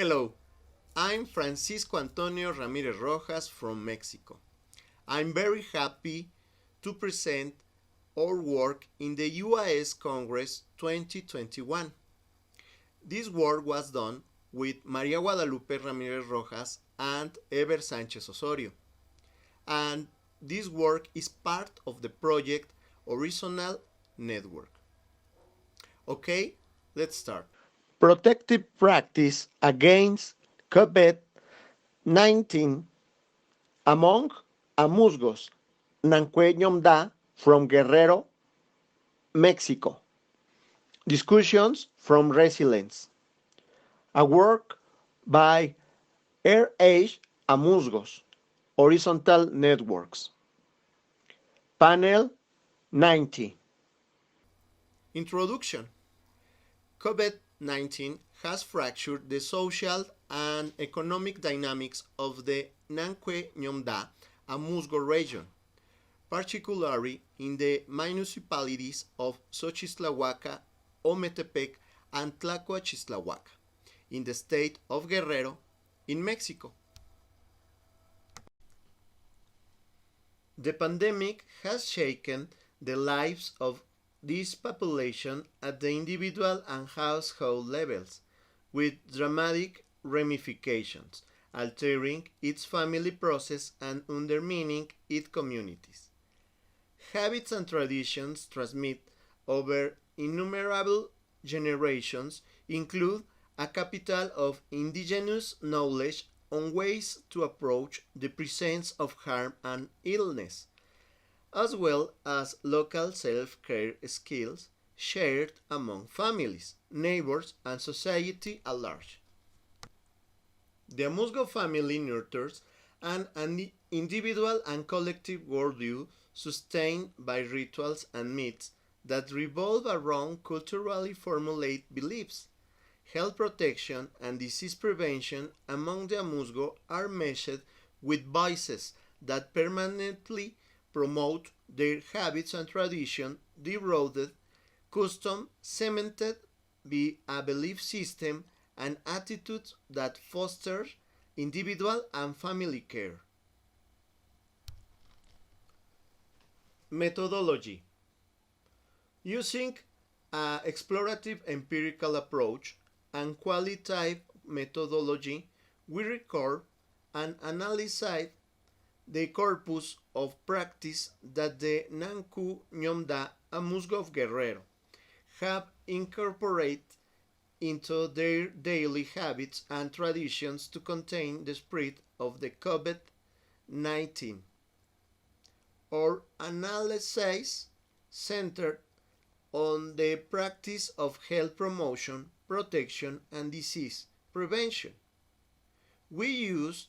Hello, I'm Francisco Antonio Ramirez Rojas from Mexico. I'm very happy to present our work in the UAS Congress 2021. This work was done with Maria Guadalupe Ramirez Rojas and Eber Sanchez Osorio. And this work is part of the project Horizontal Network. Okay, let's start. Protective practice against COVID-19 among Amuzgos Nancue Ñomdaa from Guerrero, Mexico. Discussions from Resilience. A work by RH Amuzgos, Horizontal Networks. Panel 90. Introduction. COVID-19 has fractured the social and economic dynamics of the Nancue Ñomndaa Amuzgo region, particularly in the municipalities of Xochistlahuaca, Ometepec and Tlachoachistlahuaca, in the state of Guerrero, in Mexico. The pandemic has shaken the lives of this population at the individual and household levels, with dramatic ramifications, altering its family process and undermining its communities. Habits and traditions transmit over innumerable generations include a capital of indigenous knowledge on ways to approach the presence of harm and illness, as well as local self-care skills shared among families, neighbors, and society at large. The Amuzgo family nurtures an individual and collective worldview sustained by rituals and myths that revolve around culturally formulated beliefs. Health protection and disease prevention among the Amuzgo are measured with voices that permanently promote their habits and tradition, deep-rooted custom cemented by a belief system and attitudes that foster individual and family care. Methodology. Using an explorative empirical approach and qualitative methodology, we record and analyze the corpus of practice that the Nancue Ñomndaa Amuzgo of Guerrero have incorporated into their daily habits and traditions to contain the spread of the COVID-19. Our analysis centered on the practice of health promotion, protection, and disease prevention. We use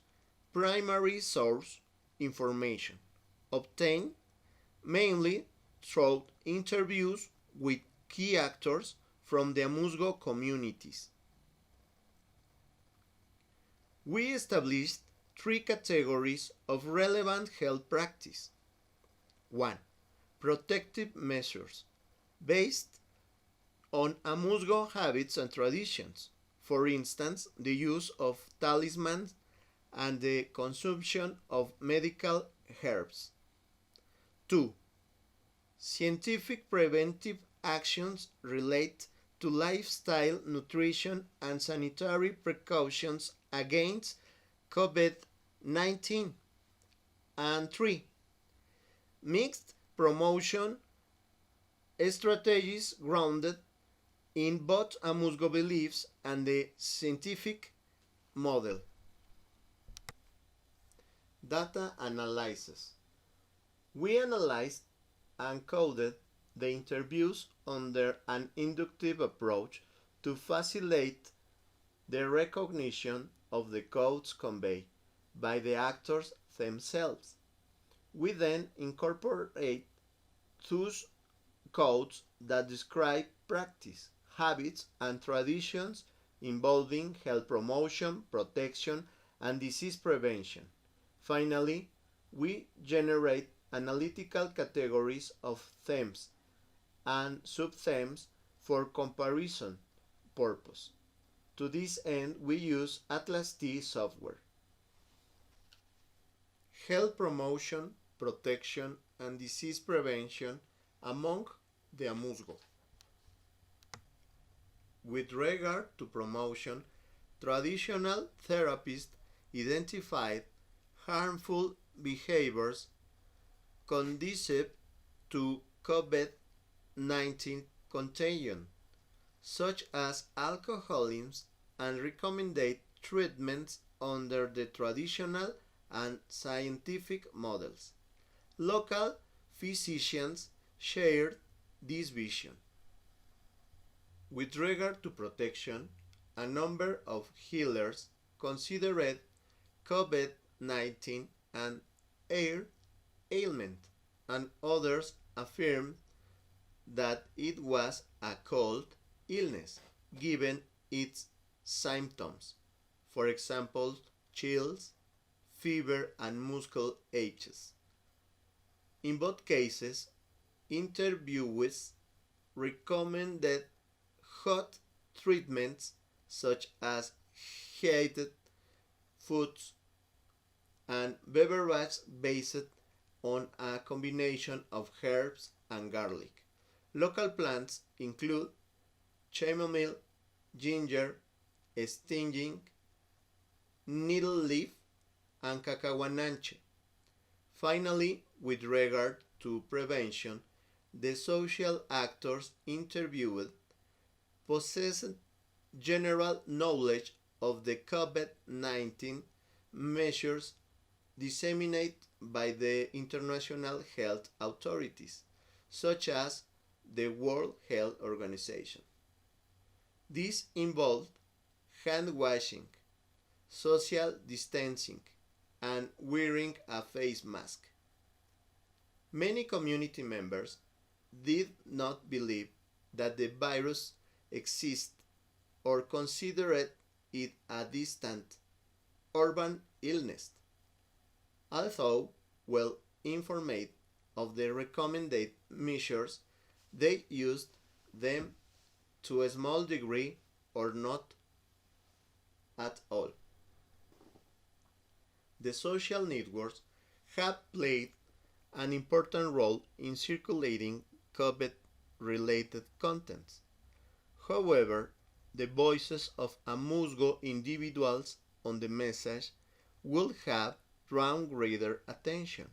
primary source information obtained mainly through interviews with key actors from the Amuzgo communities. We established three categories of relevant health practice. 1. Protective measures based on Amuzgo habits and traditions, for instance, the use of talismans and the consumption of medical herbs. 2. Scientific preventive actions relate to lifestyle, nutrition, and sanitary precautions against COVID-19. And 3. Mixed promotion strategies grounded in both Amuzgo beliefs and the scientific model. Data analysis. We analyzed and coded the interviews under an inductive approach to facilitate the recognition of the codes conveyed by the actors themselves. We then incorporate those codes that describe practice, habits, and traditions involving health promotion, protection, and disease prevention. Finally, we generate analytical categories of themes and subthemes for comparison purpose To this end, we use Atlas T software. Health promotion, protection, and disease prevention among the Amuzgo. With regard to promotion, traditional therapists identified harmful behaviors conducive to COVID-19 contagion, such as alcoholism, and recommended treatments under the traditional and scientific models. Local physicians shared this vision. With regard to protection, a number of healers considered COVID-19 an air ailment, and others affirmed that it was a cold illness, given its symptoms, for example, chills, fever, and muscle aches. In both cases, interviewers recommended hot treatments such as heated foods and beverages based on a combination of herbs and garlic. Local plants include chamomile, ginger, stinging, needle leaf, and cacahuananche. Finally, with regard to prevention, the social actors interviewed possessed general knowledge of the COVID-19 measures disseminated by the international health authorities, such as the World Health Organization. This involved hand washing, social distancing, and wearing a face mask. Many community members did not believe that the virus exists or considered it a distant urban illness. Although well informed of the recommended measures, they used them to a small degree or not at all. The social networks have played an important role in circulating COVID-related contents. However, the voices of Amuzgo individuals on the message would have drawn greater attention,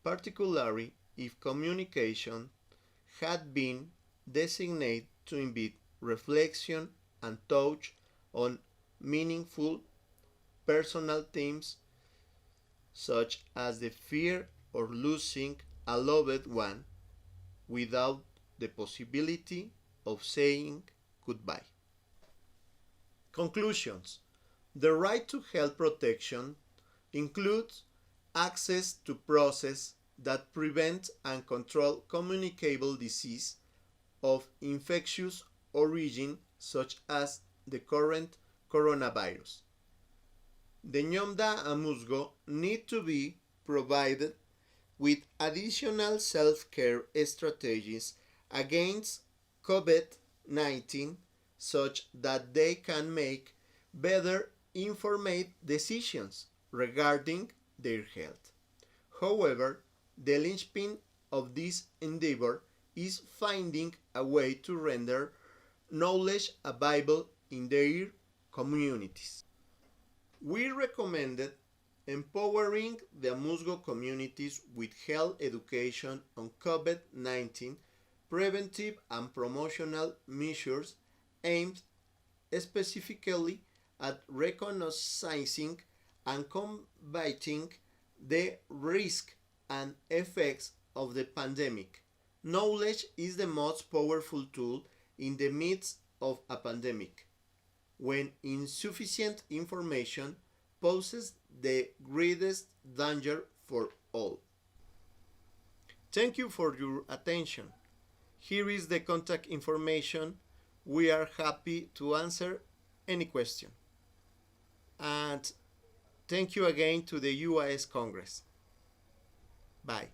particularly if communication had been designated to invite reflection and touch on meaningful personal themes such as the fear of losing a loved one without the possibility of saying goodbye. Conclusions. The right to health protection includes access to processes that prevent and control communicable disease of infectious origin such as the current coronavirus. The Ñomndaa Amuzgo need to be provided with additional self-care strategies against COVID-19 such that they can make better informed decisions regarding their health. However, the linchpin of this endeavor is finding a way to render knowledge available in their communities. We recommended empowering the Amuzgo communities with health education on COVID-19 preventive and promotional measures aimed specifically at recognizing and combating the risk and effects of the pandemic. Knowledge is the most powerful tool in the midst of a pandemic, when insufficient information poses the greatest danger for all. Thank you for your attention. Here is the contact information. We are happy to answer any question. And thank you again to the U.S. Congress. Bye.